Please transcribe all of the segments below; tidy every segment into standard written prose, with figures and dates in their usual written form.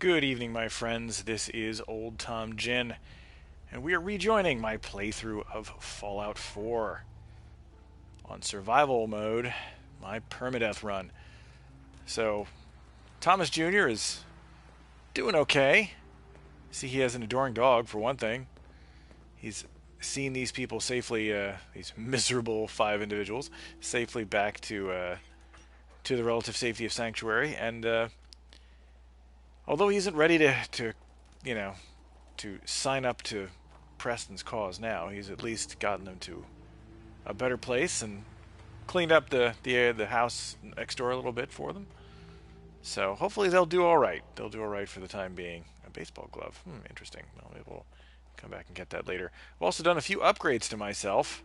Good evening, my friends. This is Old Tom Gin, and we are rejoining my playthrough of Fallout 4 on survival mode, my permadeath run. So, Thomas Jr. is doing okay. See, he has an adoring dog, for one thing. He's seen these people safely, these miserable five individuals, safely back to the relative safety of Sanctuary, and although he isn't ready to you know, to sign up to Preston's cause now. He's at least gotten them to a better place and cleaned up the house next door a little bit for them. So hopefully they'll do all right. They'll do all right for the time being. A baseball glove. Interesting. Well, maybe we'll come back and get that later. I've also done a few upgrades to myself,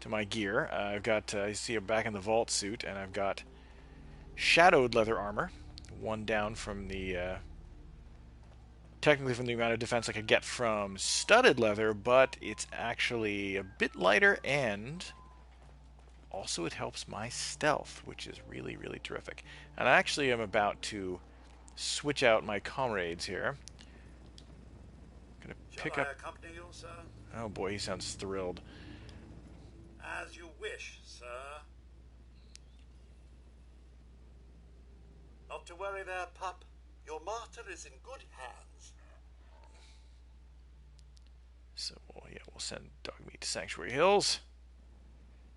to my gear. I've got, I see a back in the vault suit, and I've got shadowed leather armor, one down from the technically from the amount of defense I could get from studded leather, but it's actually a bit lighter, and also it helps my stealth, which is really, really terrific. And I actually am about to switch out my comrades here. Gonna pick Shall up. I accompany you, sir? Oh boy, he sounds thrilled. As you wish, sir. Not to worry there, pup. Your martyr is in good hands. So yeah, we'll send Dogmeat to Sanctuary Hills.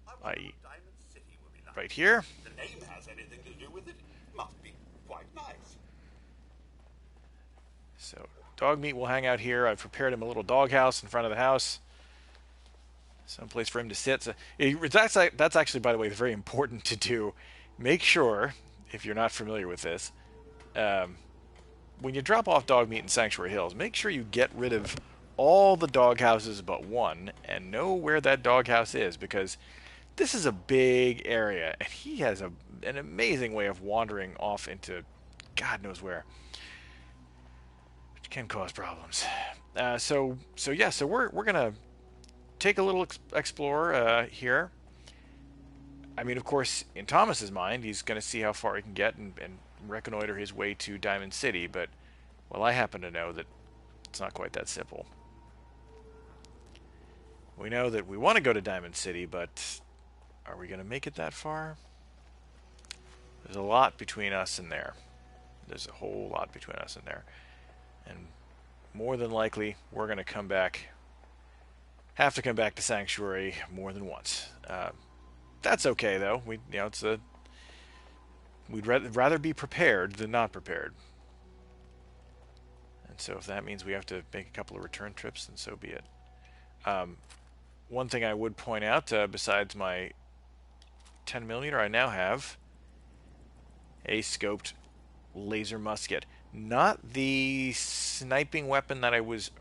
I I.e., Diamond City will be nice. right here. The name has anything to do with it. Must be quite nice. So Dogmeat will hang out here. I've prepared him a little doghouse in front of the house. Someplace for him to sit. So that's actually, by the way, very important to do. Make sure, if you're not familiar with this, when you drop off Dogmeat in Sanctuary Hills, make sure you get rid of all the doghouses but one and know where that doghouse is, because this is a big area and he has an amazing way of wandering off into God knows where, which can cause problems. So we're gonna take a little explore here. I mean, of course, in Thomas's mind, he's going to see how far he can get and reconnoiter his way to Diamond City. But, well, I happen to know that it's not quite that simple. We know that we want to go to Diamond City, but are we going to make it that far? There's a lot between us and there. There's a whole lot between us and there. And more than likely, we're going to have to come back to Sanctuary more than once. That's okay though. We'd rather be prepared than not prepared. And so if that means we have to make a couple of return trips, then so be it. One thing I would point out, besides my 10mm, I now have a scoped laser musket. Not the sniping weapon that I was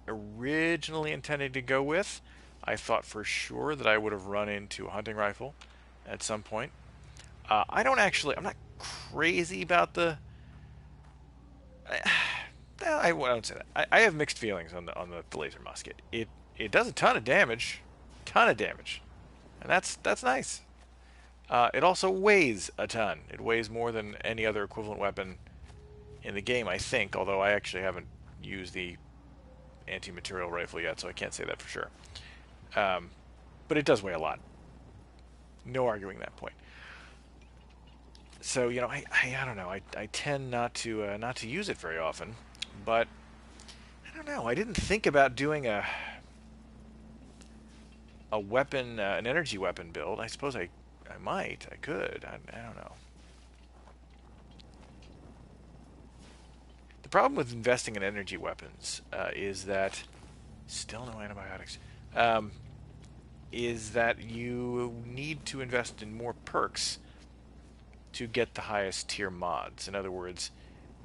originally intending to go with. I thought for sure that I would have run into a hunting rifle at some point. I'm not crazy about the. I won't say that. I have mixed feelings on the laser musket. It does a ton of damage, and that's nice. It also weighs a ton. It weighs more than any other equivalent weapon in the game, I think. Although I actually haven't used the anti-material rifle yet, so I can't say that for sure. But it does weigh a lot. No arguing that point. So I don't know. I tend not to use it very often, but I don't know. I didn't think about doing a weapon, an energy weapon build. I suppose I could. I don't know. The problem with investing in energy weapons is that still no antibiotics. Is that you need to invest in more perks to get the highest tier mods. In other words,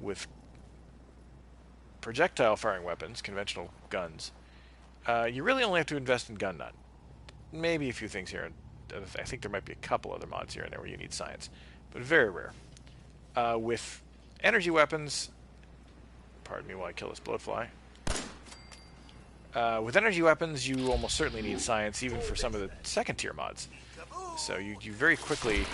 with projectile firing weapons, conventional guns, you really only have to invest in gun nut. Maybe a few things here. I think there might be a couple other mods here and there where you need science, but very rare. With energy weapons, pardon me while I kill this bloatfly. With energy weapons, you almost certainly need science, even for some of the second tier mods. So you very quickly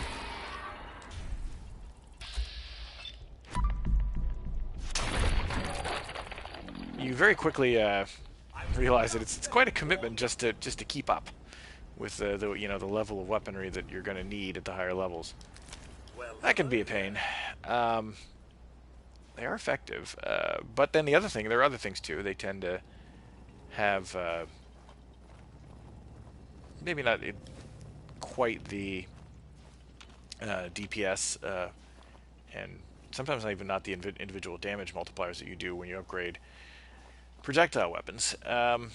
you very quickly realize that it's quite a commitment just to keep up with the level of weaponry that you're going to need at the higher levels. Well, That can hello be a there. pain. They are effective, but then there are other things too. They tend to have maybe not quite the DPS and sometimes not even the individual damage multipliers that you do when you upgrade projectile weapons. And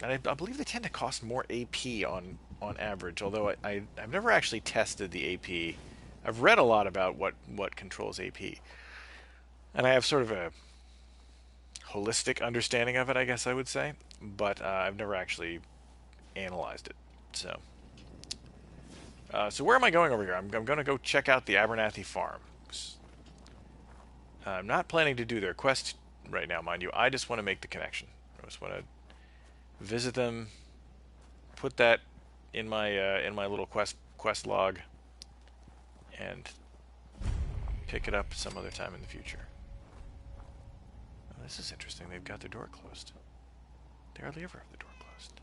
I believe they tend to cost more AP on average. Although I've never actually tested the AP. I've read a lot about what controls AP, and I have sort of a holistic understanding of it, I guess I would say. But I've never actually analyzed it. So where am I going over here? I'm going to go check out the Abernathy farm. I'm not planning to do their quest right now, mind you. I just want to make the connection. I just want to visit them, put that in my little quest log, and pick it up some other time in the future. Oh, this is interesting. They've got their door closed. They hardly ever have the door closed.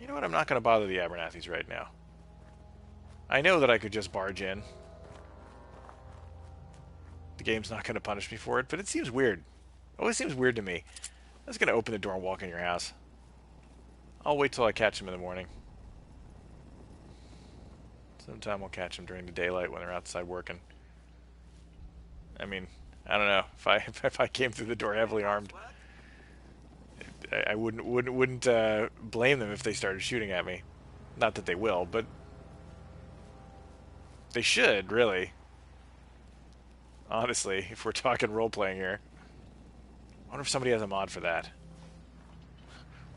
You know what? I'm not going to bother the Abernathys right now. I know that I could just barge in. The game's not going to punish me for it, but it seems weird. It always seems weird to me. I'm just going to open the door and walk in your house. I'll wait till I catch them in the morning. Sometime we'll catch them during the daylight when they're outside working. I mean, I don't know. If I came through the door heavily armed, I wouldn't blame them if they started shooting at me. Not that they will, but they should, really. Honestly, if we're talking role-playing here. I wonder if somebody has a mod for that.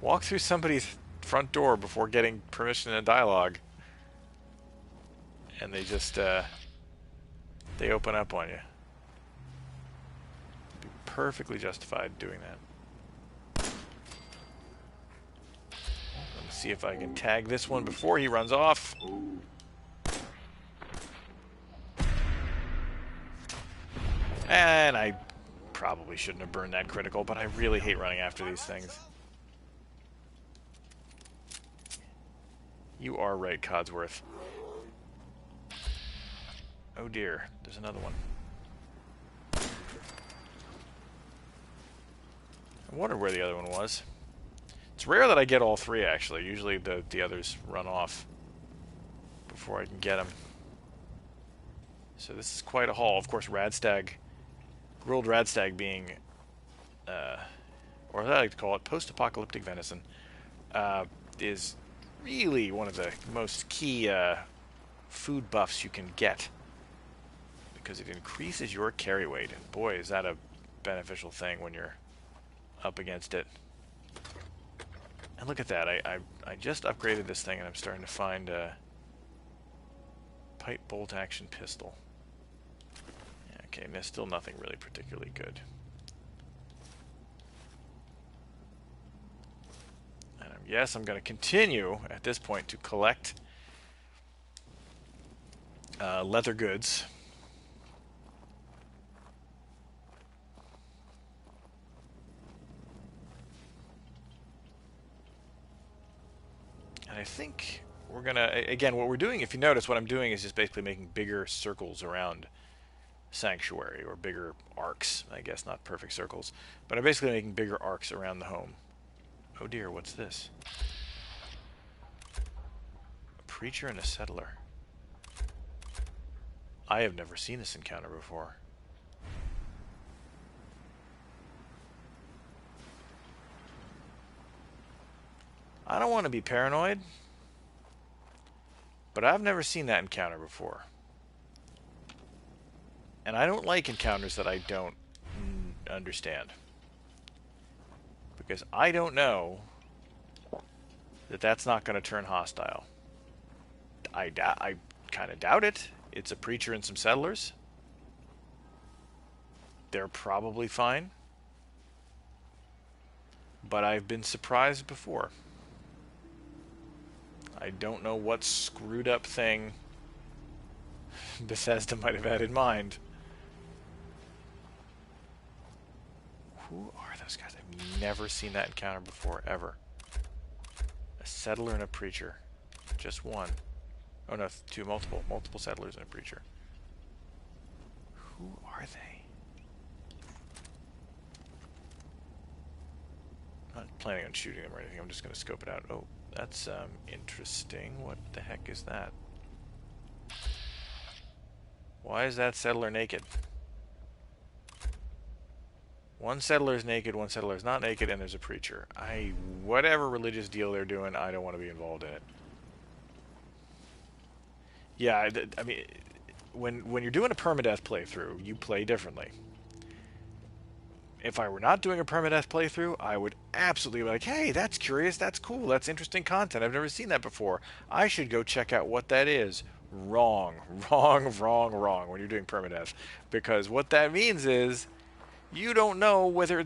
Walk through somebody's front door before getting permission in a dialogue. And they just, they open up on you. Be perfectly justified doing that. Let me see if I can tag this one before he runs off. And I probably shouldn't have burned that critical, but I really hate running after these things. You are right, Codsworth. Oh dear, there's another one. I wondered where the other one was. It's rare that I get all three, actually. Usually the others run off before I can get them. So this is quite a haul. Of course, Radstag, grilled Radstag being, or as I like to call it, post-apocalyptic venison, is really one of the most key food buffs you can get. Because it increases your carry weight. And boy, is that a beneficial thing when you're up against it. And look at that. I just upgraded this thing and I'm starting to find a pipe bolt action pistol. Okay, and there's still nothing really particularly good. And yes, I'm going to continue at this point to collect leather goods. And I think we're going to, again, what we're doing, if you notice, what I'm doing is just basically making bigger circles around Sanctuary, or bigger arcs, I guess, not perfect circles. But I'm basically making bigger arcs around the home. Oh dear, what's this? A preacher and a settler. I have never seen this encounter before. I don't want to be paranoid, but I've never seen that encounter before. And I don't like encounters that I don't understand. Because I don't know that that's not going to turn hostile. I kind of doubt it. It's a preacher and some settlers. They're probably fine. But I've been surprised before. I don't know what screwed up thing Bethesda might have had in mind. Who are those guys? I've never seen that encounter before, ever. A settler and a preacher. Just one. Oh no, two, multiple. Multiple settlers and a preacher. Who are they? I'm not planning on shooting them or anything. I'm just going to scope it out. Oh, that's interesting. What the heck is that? Why is that settler naked? One settler is naked, one settler is not naked, and there's a preacher. Whatever religious deal they're doing, I don't want to be involved in it. Yeah, I mean, when you're doing a permadeath playthrough, you play differently. If I were not doing a permadeath playthrough, I would absolutely be like, hey, that's curious, that's cool, that's interesting content. I've never seen that before. I should go check out what that is. Wrong, wrong, wrong, wrong when you're doing permadeath. Because what that means is you don't know whether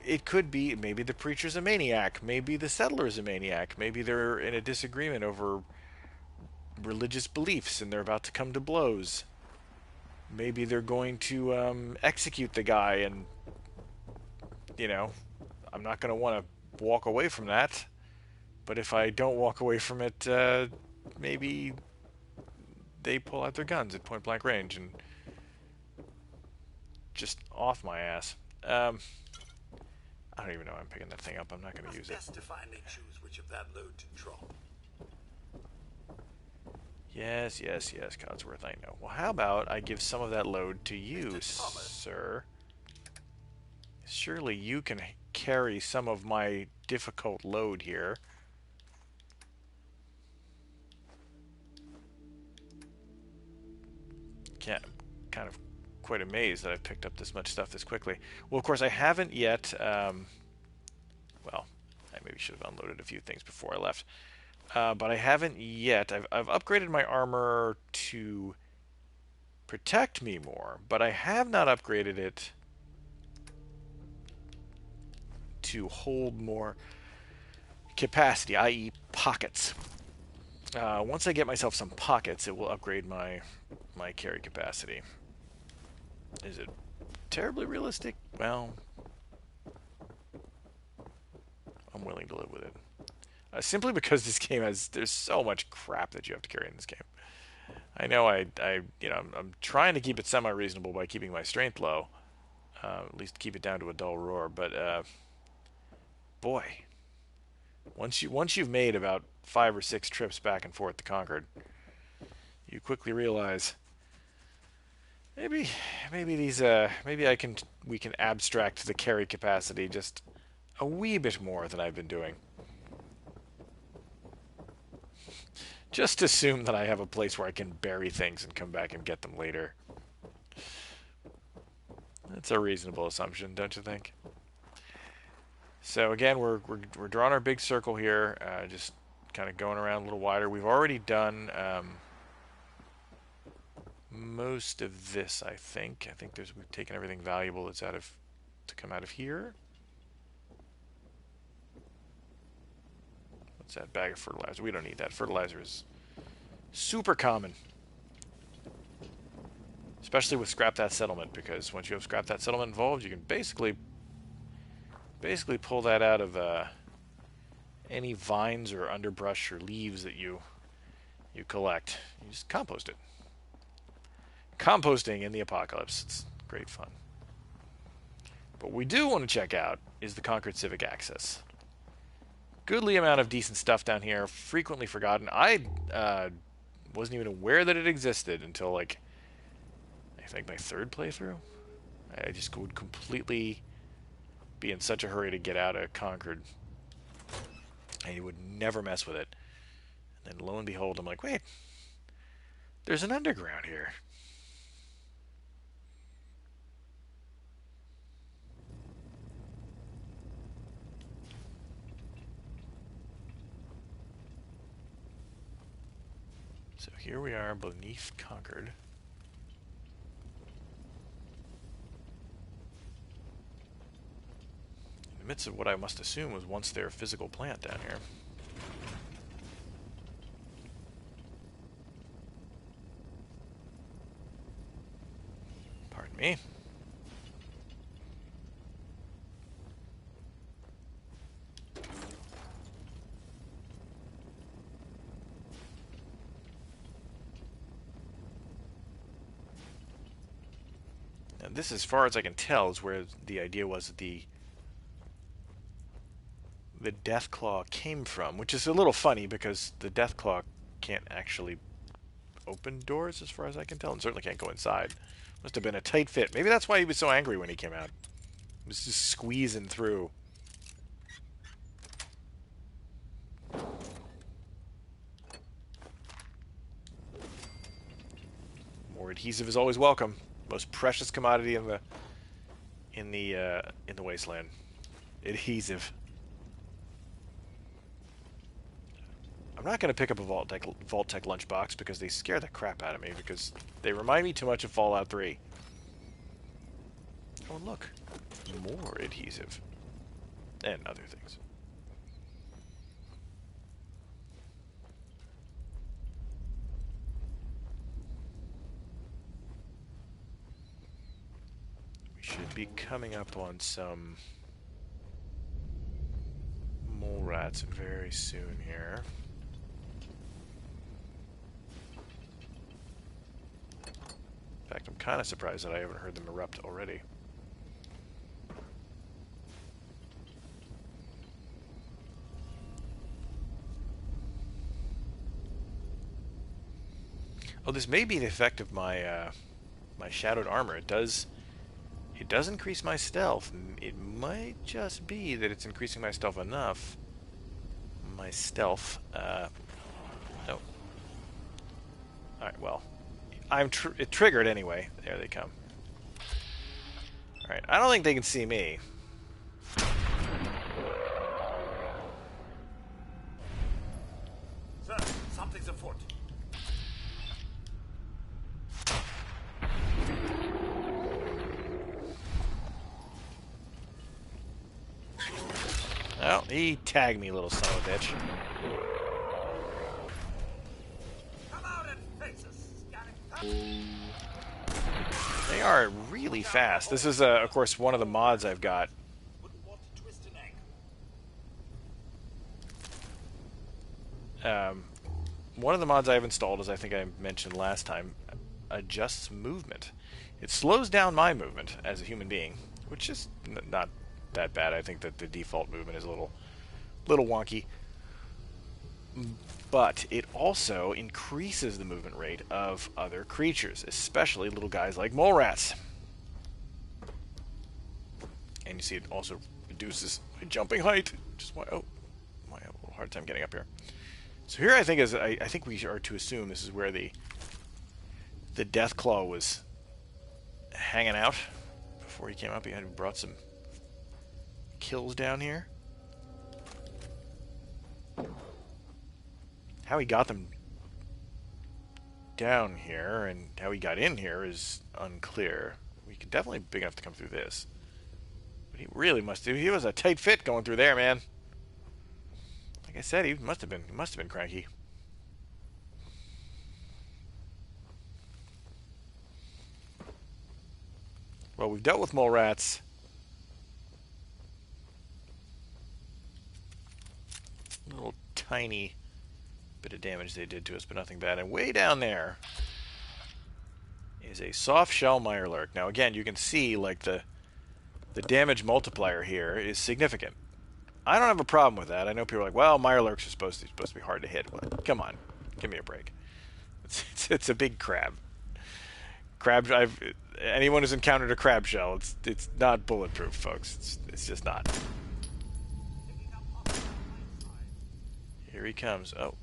it could be, maybe the preacher's a maniac, maybe the settler's a maniac, maybe they're in a disagreement over religious beliefs and they're about to come to blows. Maybe they're going to execute the guy, and I'm not going to want to walk away from that. But if I don't walk away from it, maybe they pull out their guns at point blank range and just off my ass. I don't even know why I'm picking that thing up. I'm not going to use it. Best to finally choose which of that load to drop. Yes, yes, yes, Codsworth, I know. Well, how about I give some of that load to you, sir? Surely you can carry some of my difficult load here. Kind of quite amazed that I've picked up this much stuff this quickly. Well, of course, I haven't yet... well, I maybe should have unloaded a few things before I left. But I haven't yet. I've upgraded my armor to protect me more, but I have not upgraded it to hold more capacity, i.e. pockets. Once I get myself some pockets, it will upgrade my carry capacity. Is it terribly realistic? Well, I'm willing to live with it. Simply because this game there's so much crap that you have to carry in this game. I know I'm trying to keep it semi-reasonable by keeping my strength low, at least keep it down to a dull roar. But boy, once you've made about 5 or 6 trips back and forth to Concord, you quickly realize maybe we can abstract the carry capacity just a wee bit more than I've been doing. Just assume that I have a place where I can bury things and come back and get them later. That's a reasonable assumption, don't you think? So again, we're drawing our big circle here, just kind of going around a little wider. We've already done most of this, I think. We've taken everything valuable that's to come out of here. What's that? Bag of fertilizer. We don't need that. Fertilizer is super common. Especially with Scrap That Settlement, because once you have Scrap That Settlement involved, you can basically pull that out of any vines or underbrush or leaves that you collect. You just compost it. Composting in the apocalypse. It's great fun. But what we do want to check out is the Concord Civic Access. Goodly amount of decent stuff down here, frequently forgotten. I wasn't even aware that it existed until, I think my 3rd playthrough. I just would completely be in such a hurry to get out of Concord. And you would never mess with it. And then lo and behold, I'm like, wait, there's an underground here. So here we are beneath Concord. In the midst of what I must assume was once their physical plant down here. Pardon me. Now, this, as far as I can tell, is where the idea was that the Deathclaw came from, which is a little funny because the Deathclaw can't actually open doors, as far as I can tell, and certainly can't go inside. Must have been a tight fit. Maybe that's why he was so angry when he came out. He was just squeezing through. More adhesive is always welcome. Most precious commodity in the wasteland. Adhesive. I'm not going to pick up a Vault-Tec lunchbox because they scare the crap out of me because they remind me too much of Fallout 3. Oh, and look. More adhesive. And other things. We should be coming up on some mole rats very soon here. In fact, I'm kind of surprised that I haven't heard them erupt already. Oh, this may be the effect of my my shadowed armor. It does increase my stealth. It might just be that it's increasing my stealth enough. My stealth. No. All right. Well. It triggered anyway. There they come. Alright, I don't think they can see me. Sir, something's afoot. Oh, he tagged me, little son of a bitch. They are really fast. This is, of course, one of the mods I've got. One of the mods I've installed, as I think I mentioned last time, adjusts movement. It slows down my movement as a human being, which is not that bad. I think that the default movement is a little wonky. But it also increases the movement rate of other creatures, especially little guys like mole rats. And you see it also reduces my jumping height. Just why? Oh, I have a little hard time getting up here. So here, I think we are to assume this is where the Deathclaw was hanging out before he came up. He had brought some kills down here. How he got them down here and how he got in here is unclear. We could definitely be big enough to come through this. But he really must have. He was a tight fit going through there, man. Like I said, he must have been cranky. Well, we've dealt with mole rats. A little tiny bit of damage they did to us, but nothing bad. And way down there is a soft shell mirelurk. Now again, you can see like the damage multiplier here is significant. I don't have a problem with that. I know people are like, well, mirelurks are supposed to be hard to hit. Well, come on, give me a break. It's a big crab. Anyone who's encountered a crab shell, it's not bulletproof, folks. It's just not. Here he comes. Oh.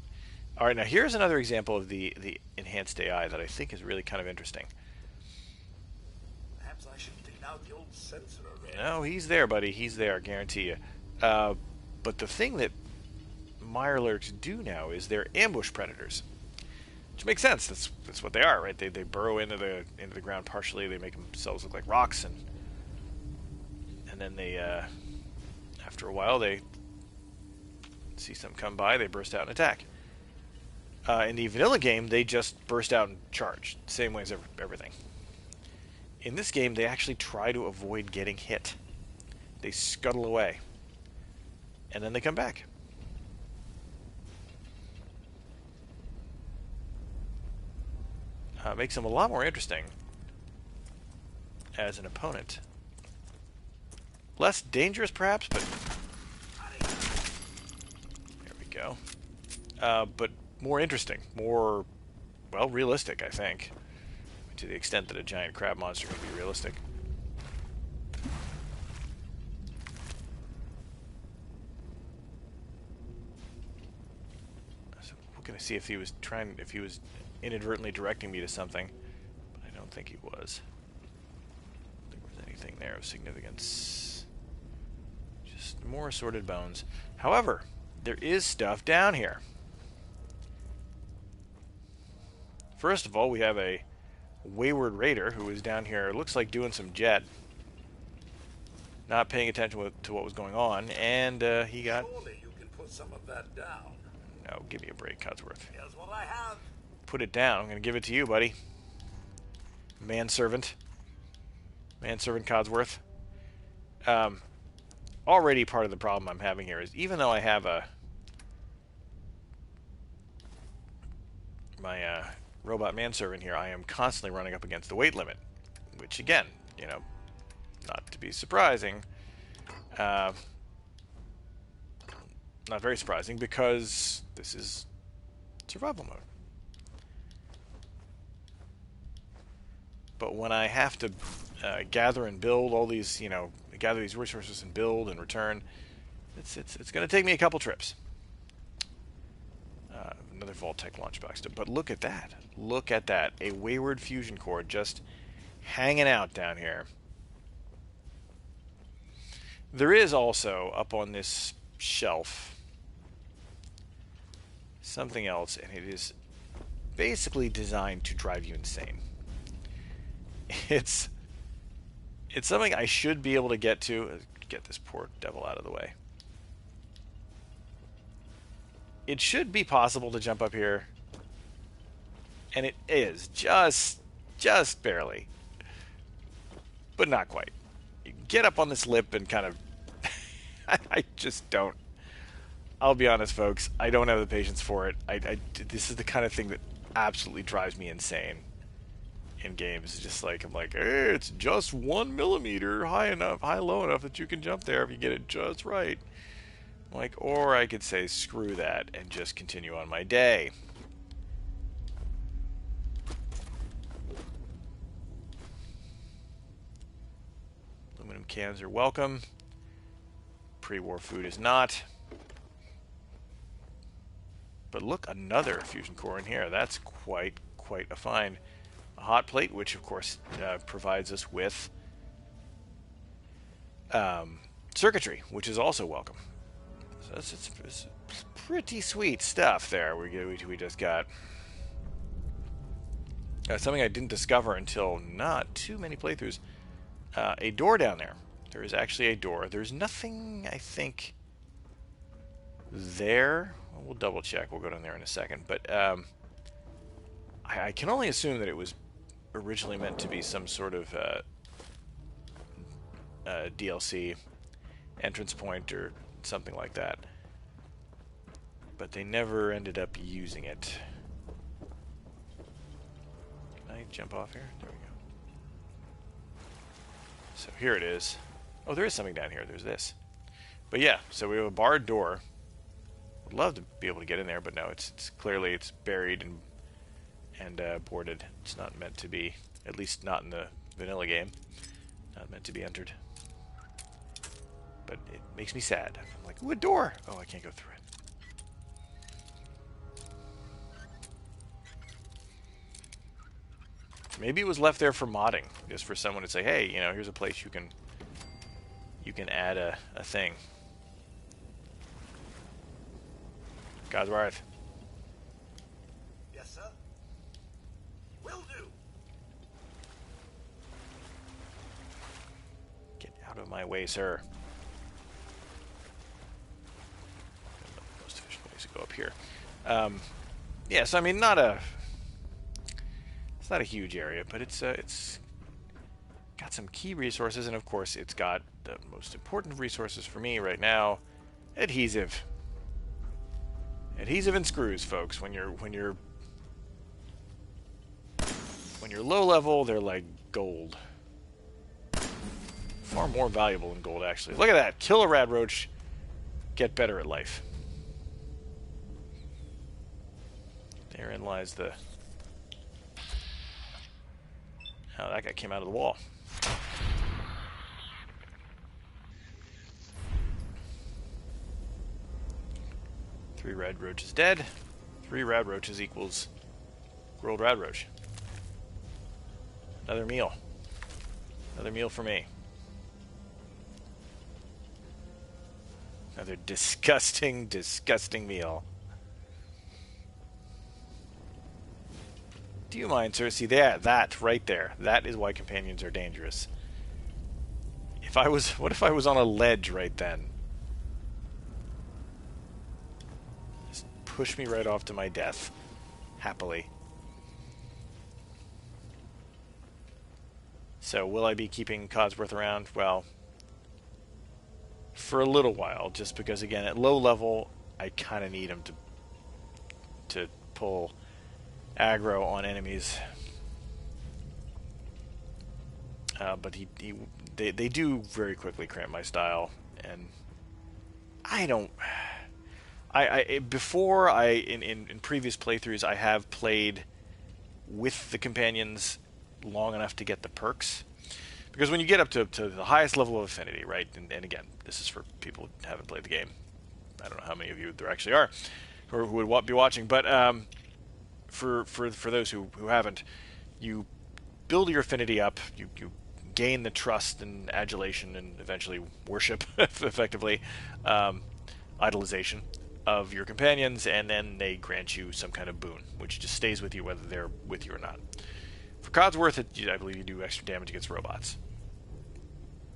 All right, now here's another example of the enhanced AI that I think is really kind of interesting. Perhaps I should clean out the old sensor array. No, he's there, buddy. He's there, I guarantee you. But the thing that mirelurks do now is they're ambush predators, which makes sense. That's what they are, right? They burrow into the ground partially. They make themselves look like rocks, and then they after a while they see something come by, they burst out and attack. In the vanilla game, they just burst out and charge, same way as everything. In this game, they actually try to avoid getting hit. They scuttle away, and then they come back. Makes them a lot more interesting. as an opponent. Less dangerous, perhaps, but there we go. But more interesting, more, well, realistic, I think, to the extent that a giant crab monster can be realistic. So we're gonna see if he was inadvertently directing me to something, but I don't think he was. I don't think there was anything there of significance. Just more assorted bones. However, there is stuff down here. First of all, we have a wayward raider who is down here, looks like doing some jet. Not paying attention to what was going on, and he got... Surely you can put some of that down. No, give me a break, Codsworth. Here's what I have. Put it down. I'm going to give it to you, buddy. Manservant. Manservant Codsworth. Already part of the problem I'm having here is, even though I have my robot manservant here, I am constantly running up against the weight limit, which again, you know, not to be surprising, not very surprising, because this is survival mode. But when I have to gather and build all these, you know, gather these resources and build and return, it's going to take me a couple trips. Another Vault-Tec launch box. But look at that. Look at that. A wayward fusion core just hanging out down here. There is also, up on this shelf, something else, and it is basically designed to drive you insane. It's something I should be able to get to. Get this poor devil out of the way. It should be possible to jump up here, and it is, just barely, but not quite. You get up on this lip and kind of, I just don't. I'll be honest, folks, I don't have the patience for it. This is the kind of thing that absolutely drives me insane in games. It's just like, I'm like, hey, it's just 1 millimeter high low enough that you can jump there if you get it just right. Like, or I could say screw that and just continue on my day. Aluminum cans are welcome. Pre-war food is not. But look, another fusion core in here. That's quite a find. A hot plate, which of course provides us with circuitry, which is also welcome. So it's pretty sweet stuff there we just got. Something I didn't discover until not too many playthroughs. A door down there. There is actually a door. There's nothing, I think, there. We'll double check. We'll go down there in a second. But I can only assume that it was originally meant to be some sort of DLC entrance point or something like that, but they never ended up using it. Can I jump off here? There we go. So here it is. Oh, there is something down here. There's this. But yeah, so we have a barred door. Would love to be able to get in there, but no, it's clearly buried and boarded. It's not meant to be, at least not in the vanilla game, not meant to be entered. But it makes me sad. I'm like, ooh, a door! Oh, I can't go through it. Maybe it was left there for modding, just for someone to say, hey, you know, here's a place you can add a thing. Codsworth. Yes, sir. Will do. Get out of my way, sir. Most efficient ways to go up here. Yeah, so I mean, it's not a huge area, but it's got some key resources, and of course, it's got the most important resources for me right now: adhesive. Adhesive and screws, folks. When you're low level, they're like gold. Far more valuable than gold, actually. Look at that. Kill a rad roach, get better at life. Therein lies the... Oh, that guy came out of the wall. Three rad roaches dead. 3 rad roaches equals grilled rad roach. Another meal. Another meal for me. Another disgusting, disgusting meal. Do you mind, sir? See that right there. That is why companions are dangerous. What if I was on a ledge right then? Just push me right off to my death. Happily. So, will I be keeping Codsworth around? Well, for a little while, just because, again, at low level, I kind of need him to pull aggro on enemies. But they do very quickly cramp my style, and I don't... Before, in previous playthroughs, I have played with the companions long enough to get the perks. Because when you get up to the highest level of affinity, right, and again, this is for people who haven't played the game. I don't know how many of you there actually are who would be watching, but for those who haven't, you build your affinity up, you gain the trust and adulation and eventually worship, effectively, idolization of your companions, and then they grant you some kind of boon, which just stays with you whether they're with you or not. For Codsworth, I believe you do extra damage against robots.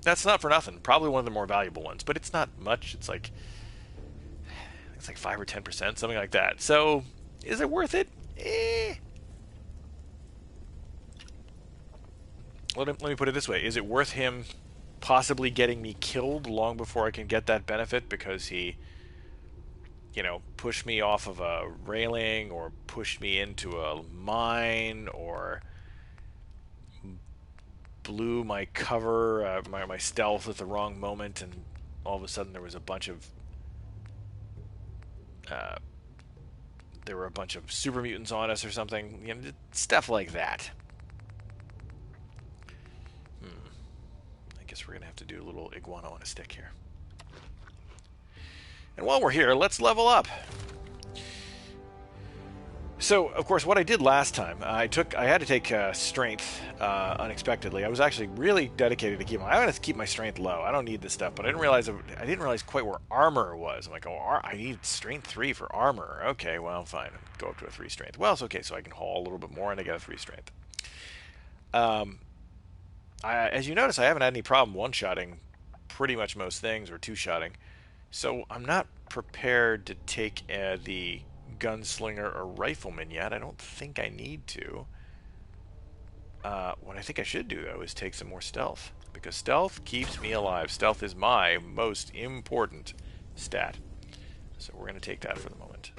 That's not for nothing. Probably one of the more valuable ones, but it's not much. It's like 5 or 10%, something like that. So, is it worth it? Let me put it this way. Is it worth him possibly getting me killed long before I can get that benefit because he, pushed me off of a railing or pushed me into a mine or blew my cover, my stealth at the wrong moment, and all of a sudden there was a bunch of super mutants on us or something, stuff like that. I guess we're gonna have to do a little iguana on a stick here. And while we're here, let's level up. So, of course, what I did last time, I had to take strength unexpectedly. I was actually really dedicated to I'm going to keep my strength low. I don't need this stuff, but I didn't realize quite where armor was. I'm like, oh, I need strength 3 for armor. Okay, well, fine. Go up to a 3 strength. Well, it's okay, so I can haul a little bit more, and I get a 3 strength. As you notice, I haven't had any problem one-shotting pretty much most things, or two-shotting. So I'm not prepared to take the gunslinger or rifleman yet. I don't think I need to. What I think I should do, though, is take some more stealth. Because stealth keeps me alive. Stealth is my most important stat. So we're going to take that for the moment.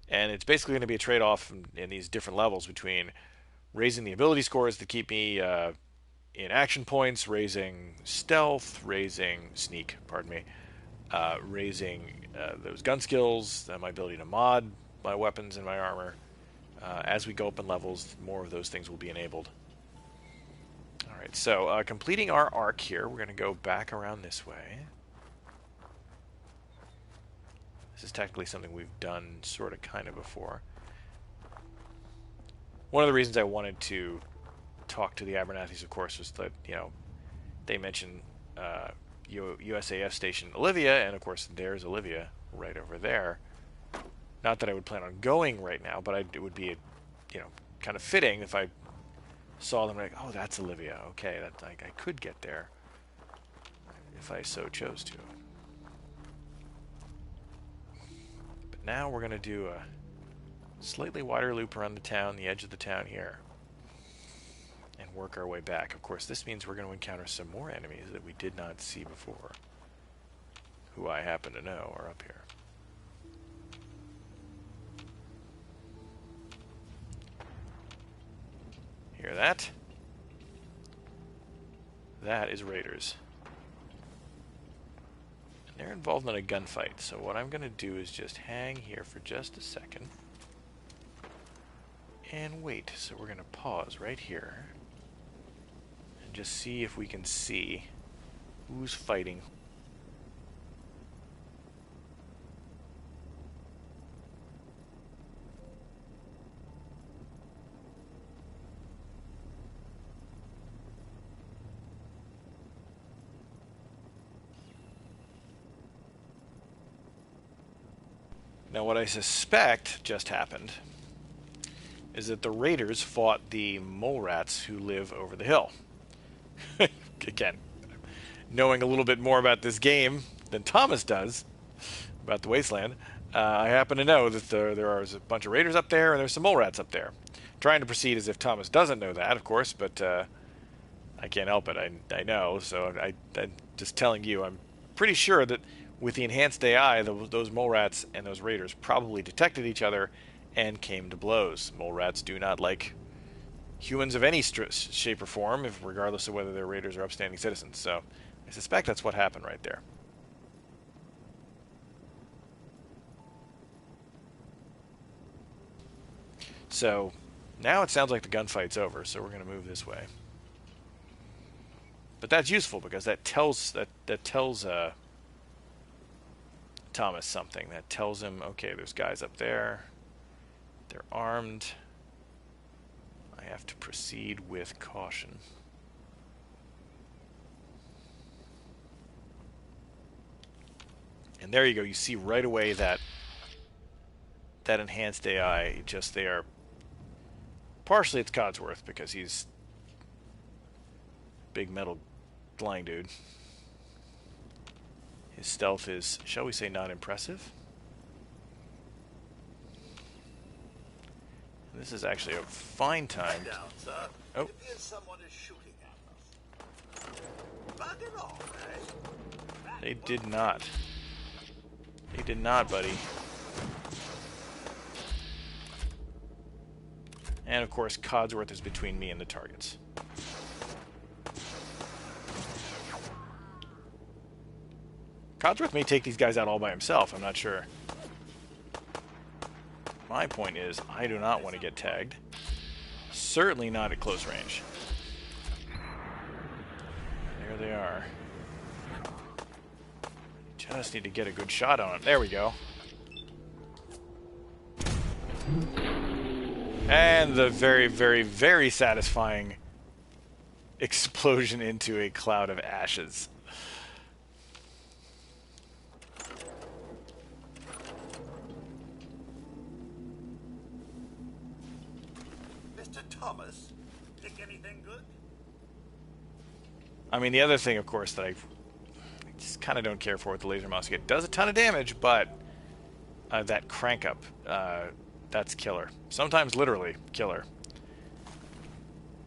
And it's basically going to be a trade-off in these different levels between raising the ability scores that keep me in action points, raising stealth, raising sneak, pardon me, raising those gun skills, my ability to mod my weapons and my armor. As we go up in levels, more of those things will be enabled. Alright, so completing our arc here, we're going to go back around this way. This is technically something we've done sort of kind of before. One of the reasons I wanted to talk to the Abernathys, of course, was that, they mentioned USAF station Olivia, and of course there's Olivia right over there. Not that I would plan on going right now, but it would be, kind of fitting if I saw them like, oh, that's Olivia. Okay, I could get there if I so chose to. But now we're going to do a slightly wider loop around the town, the edge of the town here, and work our way back. Of course, this means we're going to encounter some more enemies that we did not see before, who I happen to know are up here. Hear that? that is raiders. And they're involved in a gunfight, so what I'm going to do is just hang here for just a second. And wait, so we're going to pause right here. And just see if we can see who's fighting. Now what I suspect just happened is that the raiders fought the mole rats who live over the hill. Again, knowing a little bit more about this game than Thomas does about the Wasteland, I happen to know that there are a bunch of raiders up there and there's some mole rats up there. Trying to proceed as if Thomas doesn't know that, of course, but I can't help it. I know, so I'm just telling you, I'm pretty sure that with the enhanced AI, those mole rats and those raiders probably detected each other and came to blows. Mole rats do not like humans of any shape or form, regardless of whether they're raiders or upstanding citizens. So I suspect that's what happened right there. So now it sounds like the gunfight's over, so we're going to move this way. But that's useful because that tells Thomas something. That tells him, okay, there's guys up there. They're armed. I have to proceed with caution. And there you go. You see right away that enhanced AI, they are... Partially it's Codsworth because he's big metal flying dude. His stealth is, shall we say, not impressive. This is actually a fine time. Down, sir. Oh. It appears someone is shooting at us. Bug it off, eh? They did not. They did not, buddy. And of course, Codsworth is between me and the targets. Codsworth may take these guys out all by himself, I'm not sure. My point is, I do not want to get tagged. Certainly not at close range. There they are. Just need to get a good shot on them. There we go. And the very, very, very satisfying explosion into a cloud of ashes. Mr. Thomas, pick anything good? I mean, the other thing, of course, that I just kind of don't care for with the laser mouse. It does a ton of damage, but that crank up, that's killer. Sometimes literally killer.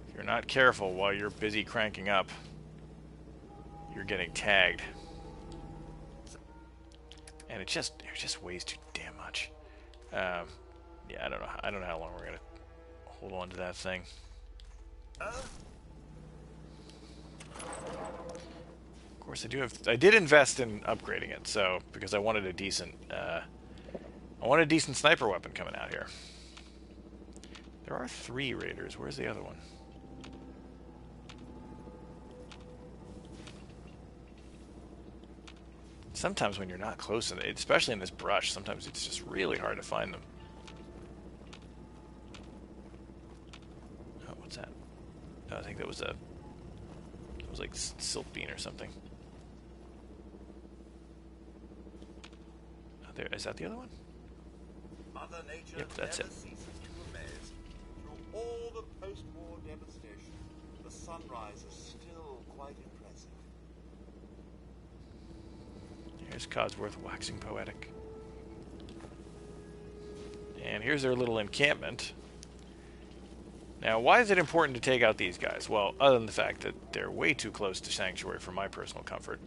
If you're not careful while you're busy cranking up, you're getting tagged. And it just weighs too damn much. Yeah, I don't know how long we're gonna hold on to that thing. Of course, I did invest in upgrading it, so because I wanted a decent sniper weapon coming out here. There are 3 raiders. Where's the other one? Sometimes when you're not close to it, especially in this brush, sometimes it's just really hard to find them. Oh, what's that? Oh, I think that was like silk bean or something. Oh, there, is that the other one? Mother Nature Yep, that's never it. ceases to amaze. Through all the post-war devastation, the sunrise is still quite impressive. Here's Codsworth waxing poetic. And here's their little encampment. Now, why is it important to take out these guys? Well, other than the fact that they're way too close to Sanctuary for my personal comfort.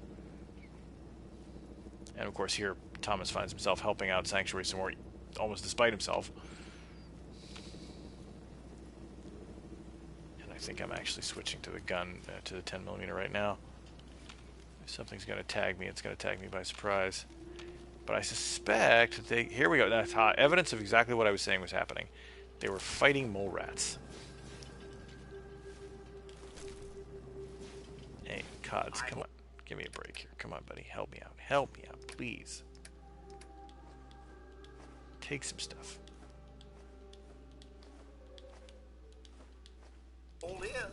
And of course here, Thomas finds himself helping out Sanctuary some more, almost despite himself. And I think I'm actually switching to the gun, to the 10mm right now. If something's going to tag me, it's going to tag me by surprise. But I suspect that they... Here we go. That's evidence of exactly what I was saying was happening. They were fighting mole rats. Hey, Cods, come on. Give me a break here. Come on, buddy. Help me out. Help me out, please. Take some stuff. All ears.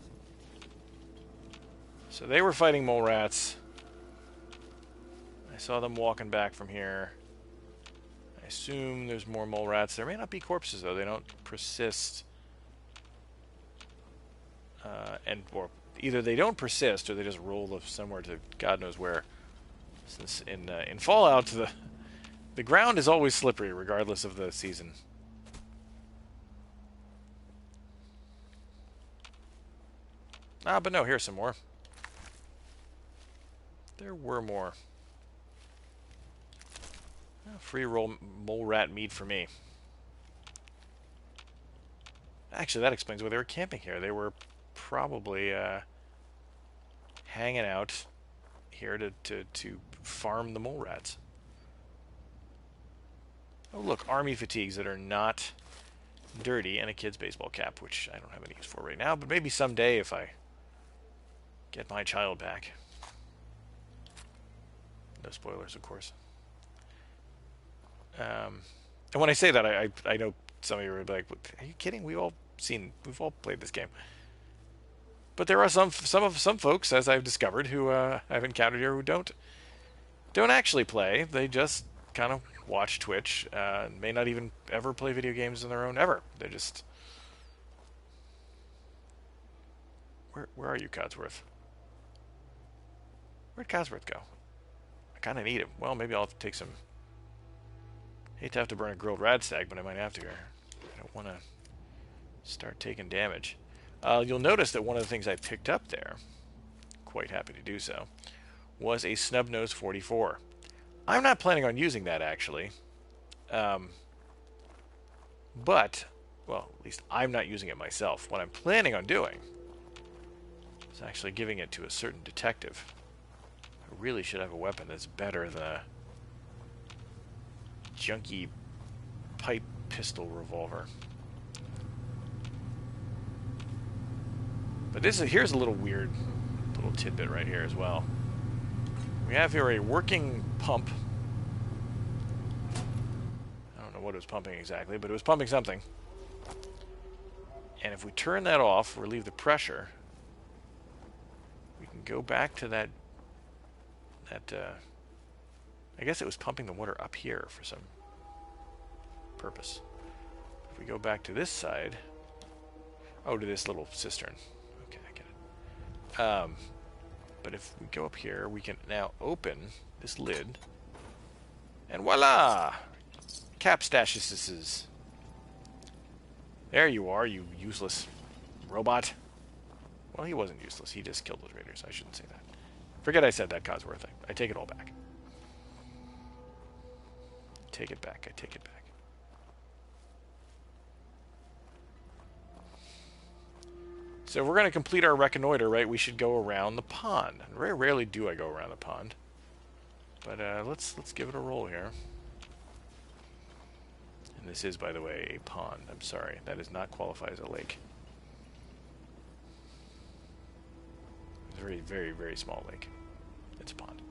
So they were fighting mole rats. I saw them walking back from here. I assume there's more mole rats. There may not be corpses, though. They don't persist. Or either they don't persist, or they just roll somewhere to God knows where. Since in Fallout, the ground is always slippery, regardless of the season. But no, here's some more. There were more. Free roll mole rat meat for me. Actually, that explains why they were camping here. They were probably hanging out here to farm the mole rats. Oh, look, army fatigues that are not dirty, and a kid's baseball cap, which I don't have any use for right now, but maybe someday if I get my child back. No spoilers, of course. And when I say that, I know some of you are like, "Are you kidding? We've all played this game." But there are some folks, as I've discovered, who I've encountered here who don't actually play. They just kind of watch Twitch. May not even ever play video games on their own ever. They're just... Where are you, Codsworth? Where'd Codsworth go? I kind of need him. Well, maybe I'll have to take some... Hate to have to burn a grilled radstag, but I might have to here. I don't want to start taking damage. You'll notice that one of the things I picked up there, quite happy to do so, was a Snub-Nose 44. I'm not planning on using that, actually. But, well, at least I'm not using it myself. What I'm planning on doing is actually giving it to a certain detective. I really should have a weapon that's better than a junky pipe pistol revolver. But here's a little weird little tidbit right here as well. We have here a working pump. I don't know what it was pumping exactly, but it was pumping something. And if we turn that off, relieve the pressure, we can go back to that I guess it was pumping the water up here for some purpose. If we go back to this side, to this little cistern. Okay, I get it. But if we go up here, we can now open this lid, and voila! Capstashes. There you are, you useless robot. Well, he wasn't useless. He just killed those raiders. I shouldn't say that. Forget I said that, Codsworth. I take it all back. Take it back. I take it back. So if we're going to complete our reconnoiter, right, we should go around the pond. Very rarely do I go around the pond. But let's give it a roll here. And this is, by the way, a pond. I'm sorry. That does not qualify as a lake. It's a very, very, very small lake. It's a pond.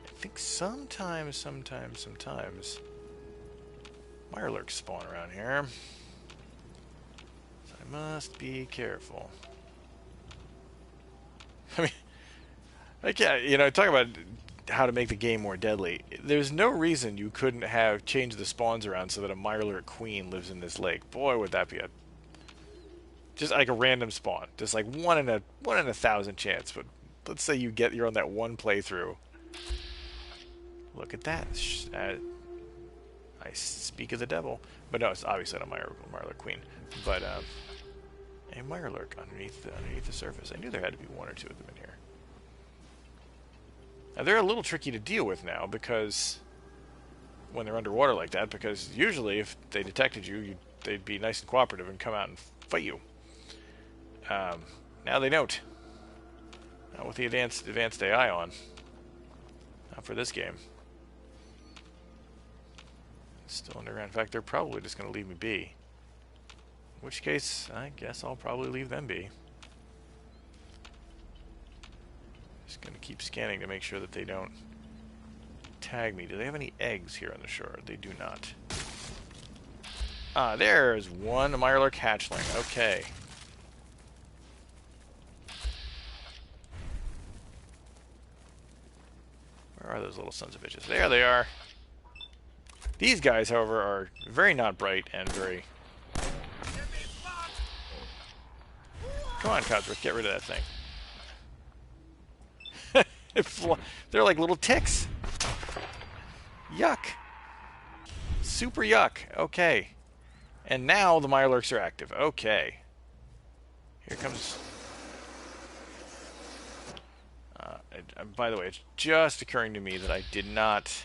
I think sometimes Mirelurks spawn around here. So I must be careful. I mean, I can't, talk about how to make the game more deadly. There's no reason you couldn't have changed the spawns around so that a Mirelurk queen lives in this lake. Boy, would that be just like a random spawn, just like one in a 1,000 chance. But let's say you're on that one playthrough. Look at that. I speak of the devil, but no, it's obviously not a Mirelurk queen, but a Mirelurk underneath the surface. I knew there had to be one or two of them in here. Now, they're a little tricky to deal with now because, when they're underwater like that, because usually if they detected you, they'd be nice and cooperative and come out and fight you. Now they don't. Not with the advanced AI on. Not for this game. Still underground. In fact, they're probably just going to leave me be. In which case, I guess I'll probably leave them be. Just going to keep scanning to make sure that they don't tag me. Do they have any eggs here on the shore? They do not. Ah, there's one Mirelurk hatchling. Okay. Where are those little sons of bitches? There they are. These guys, however, are very not bright and very... Come on, Codsworth, get rid of that thing. They're like little ticks. Yuck. Super yuck. Okay. And now the Mirelurks are active. Okay. Here comes... by the way, it's just occurring to me that I did not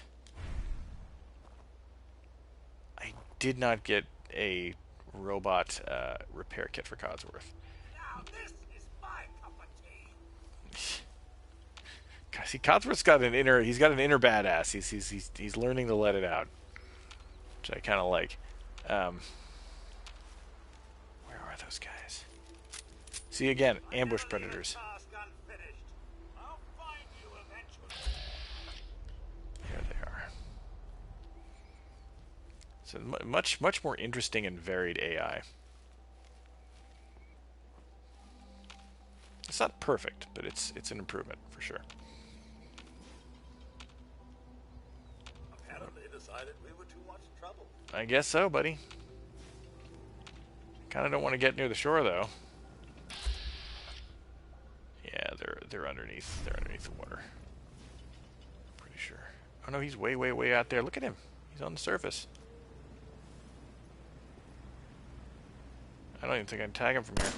get a robot repair kit for Codsworth. Now this is my cup of tea. God, see, Codsworth's got an inner badass. He's learning to let it out, which I kind of like. Where are those guys? See, again, ambush predators. Task unfinished. I'll find you eventually. There they are. So much more interesting and varied AI. It's not perfect, but it's an improvement for sure. Apparently decided we were too much trouble. I guess so, buddy. Kind of don't want to get near the shore, though. Yeah, they're underneath. They're underneath the water. Pretty sure. Oh no, he's way out there. Look at him. He's on the surface. I don't even think I can tag him from here.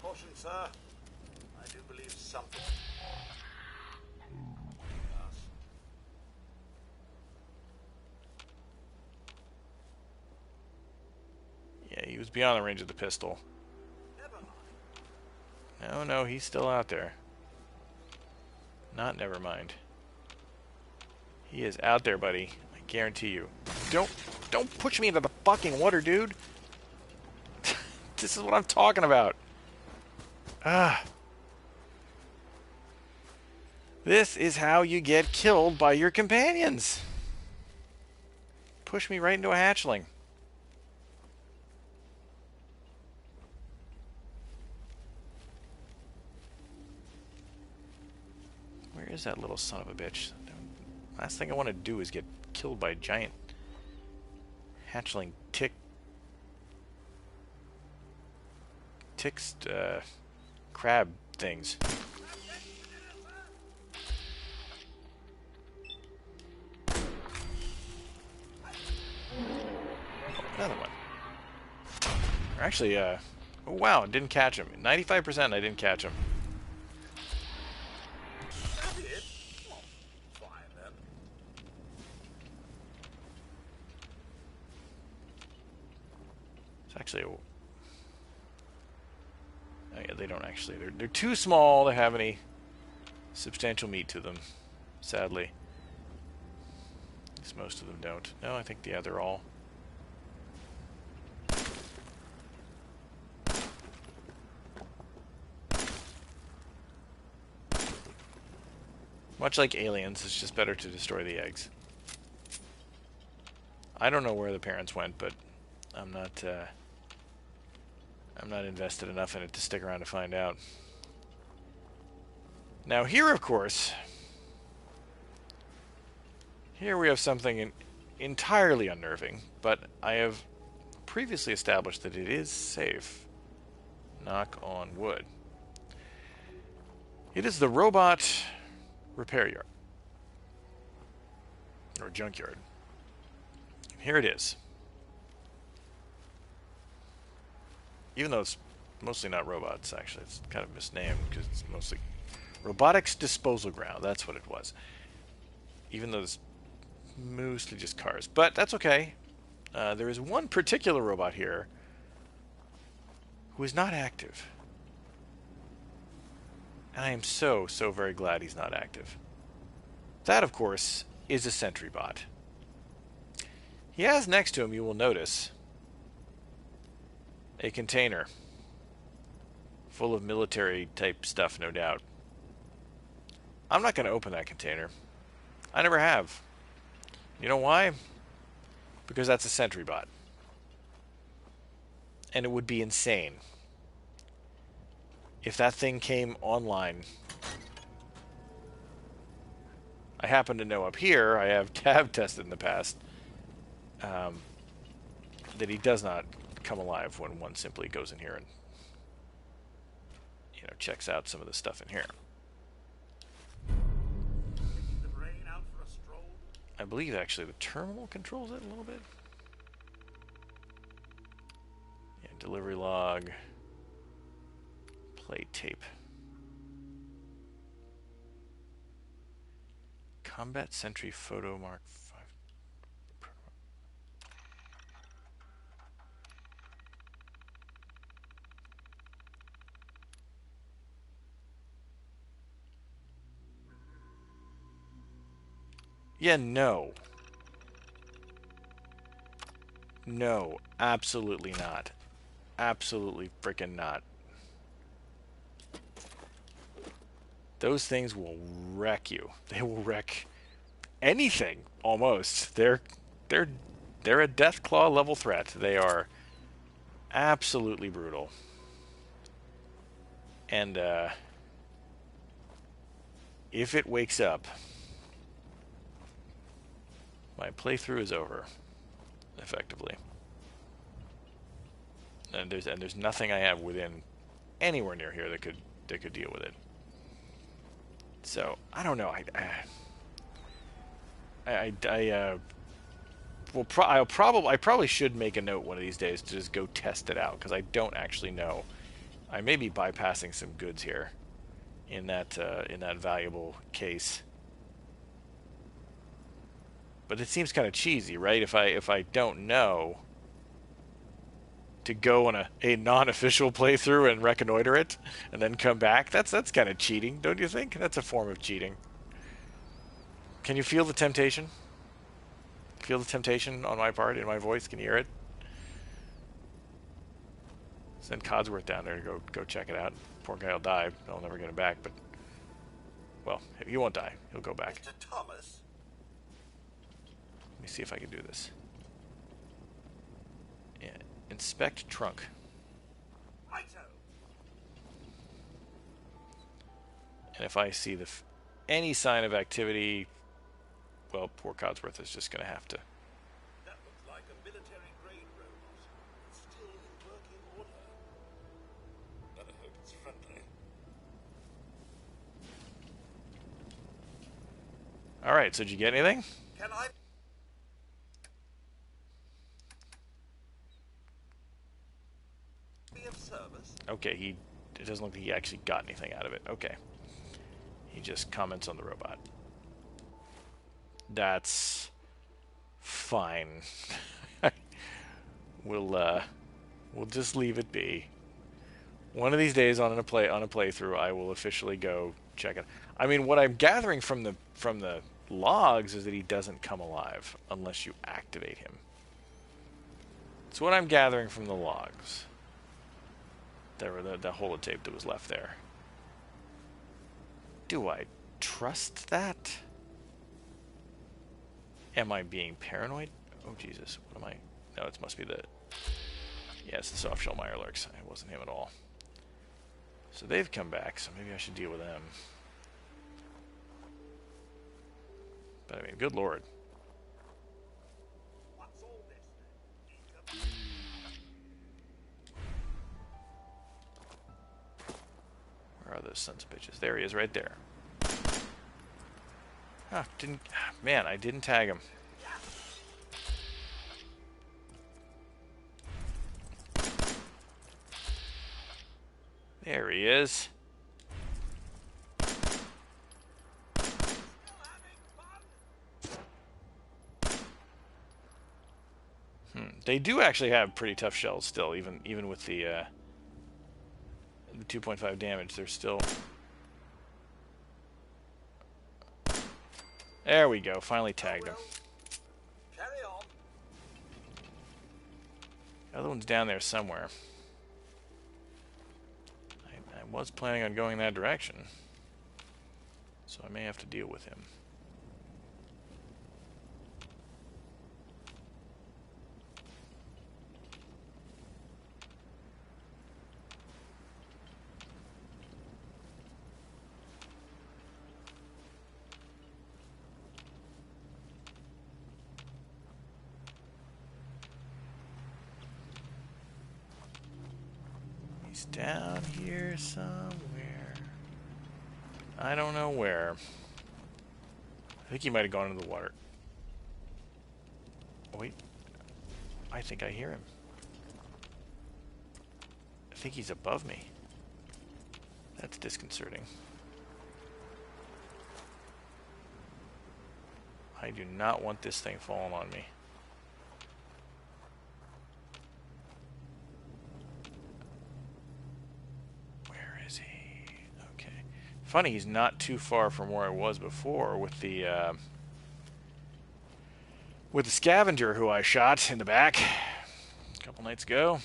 Caution, sir. I do believe something. Yes. Yeah, he was beyond the range of the pistol. Never mind. No, he's still out there. Not never mind. He is out there, buddy. I guarantee you. Don't push me into the fucking water, dude. This is what I'm talking about. This is how you get killed by your companions. Push me right into a hatchling. Where is that little son of a bitch? Last thing I want to do is get killed by giant hatchling crab things. Another one. Or actually, oh wow, didn't catch him. 95% I didn't catch him. That it? Oh, fine then. It's actually oh yeah, they don't actually. They're too small to have any substantial meat to them, sadly. At least most of them don't. No, I think yeah, they're all. Much like aliens, it's just better to destroy the eggs. I don't know where the parents went, but I'm not invested enough in it to stick around to find out. Now here, of course, here we have something entirely unnerving, but I have previously established that it is safe. Knock on wood. It is the robot repair yard. Or junkyard. Here it is. Even though it's mostly not robots, actually. It's kind of misnamed because it's mostly robotics disposal ground. That's what it was. Even though there's Mostly just cars. But that's okay. There is one particular robot here who is not active. And I am so, so very glad he's not active. That, of course, is a sentry bot. He has next to him, you will notice, a container full of military-type stuff, no doubt. I'm not going to open that container. I never have. You know why? Because that's a sentry bot. And it would be insane if that thing came online. I happen to know up here, I have tested in the past, that he does not come alive when one simply goes in here and, you know, checks out some of the stuff in here. I believe actually the terminal controls it a little bit. Yeah, delivery log, play tape. Combat Sentry Photo Mark 5. Yeah, no. No, absolutely not. Absolutely freaking not. Those things will wreck you. They will wreck anything almost. They're a Deathclaw level threat. They are absolutely brutal. And if it wakes up, my playthrough is over, effectively. And there's nothing I have within anywhere near here that could deal with it. So I don't know. I probably should make a note one of these days to just go test it out, because I don't actually know. I may be bypassing some goods here in that valuable case. But it seems kind of cheesy, right? If I don't know, to go on a non-official playthrough and reconnoiter it and then come back, that's kind of cheating, don't you think? That's a form of cheating. Can you feel the temptation? Feel the temptation on my part, in my voice? Can you hear it? Send Codsworth down there to go check it out. Poor guy will die. I'll never get him back, but, well, he won't die. He'll go back. Mr. Thomas? Let me see if I can do this. Yeah. Inspect trunk. Righto. And if I see any sign of activity, well, poor Codsworth is just going to have to. That looks like a military-grade robot. It's still in working order. Better hope it's friendly. All right, so did you get anything? Can I be of service? Okay, it doesn't look like he actually got anything out of it. Okay. He just comments on the robot. That's fine. We'll just leave it be. One of these days on a playthrough, I will officially go check it. I mean, what I'm gathering from the logs is that he doesn't come alive unless you activate him. That's what I'm gathering from the logs. There were the holotape that was left there. Do I trust that? Am I being paranoid? Oh, Jesus. What am I? No, it must be the... Yeah, it's the soft-shell Mirelurks. It wasn't him at all. So they've come back, so maybe I should deal with them. But I mean, good lord. What's all this? Where are those sons of bitches? There he is, right there. Ah, man, I didn't tag him. There he is. They do actually have pretty tough shells still, even with the 2.5 damage. They're still... There we go. Finally tagged him. Carry on. The other one's down there somewhere. I was planning on going that direction, so I may have to deal with him. He's down here somewhere. I don't know where. I think he might have gone into the water. Oh, wait. I think I hear him. I think he's above me. That's disconcerting. I do not want this thing falling on me. Where is he? Okay. Funny, he's not too far from where I was before with the scavenger who I shot in the back a couple nights ago.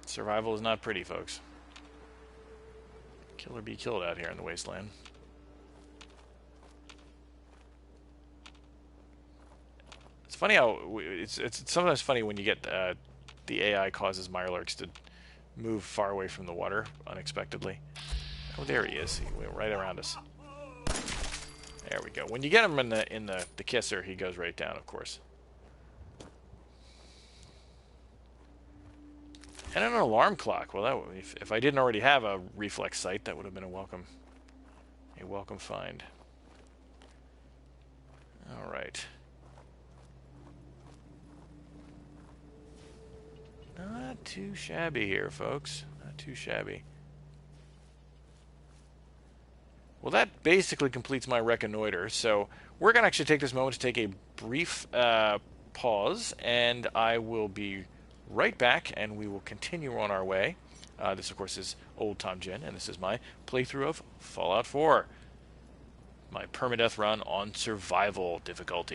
Survival is not pretty, folks. Kill or be killed out here in the wasteland. It's funny how it's sometimes funny when you get the AI causes Mirelurks to move far away from the water unexpectedly. Oh, there he is. He went right around us. There we go. When you get him in the kisser, he goes right down, of course. And an alarm clock. Well, that if I didn't already have a reflex sight, that would have been a welcome find. All right. Not too shabby here, folks. Not too shabby. Well, that basically completes my reconnoiter. So we're going to actually take this moment to take a brief pause, and I will be right back, and we will continue on our way. This, of course, is Old Tom Jen, and this is my playthrough of Fallout 4. My permadeath run on survival difficulty.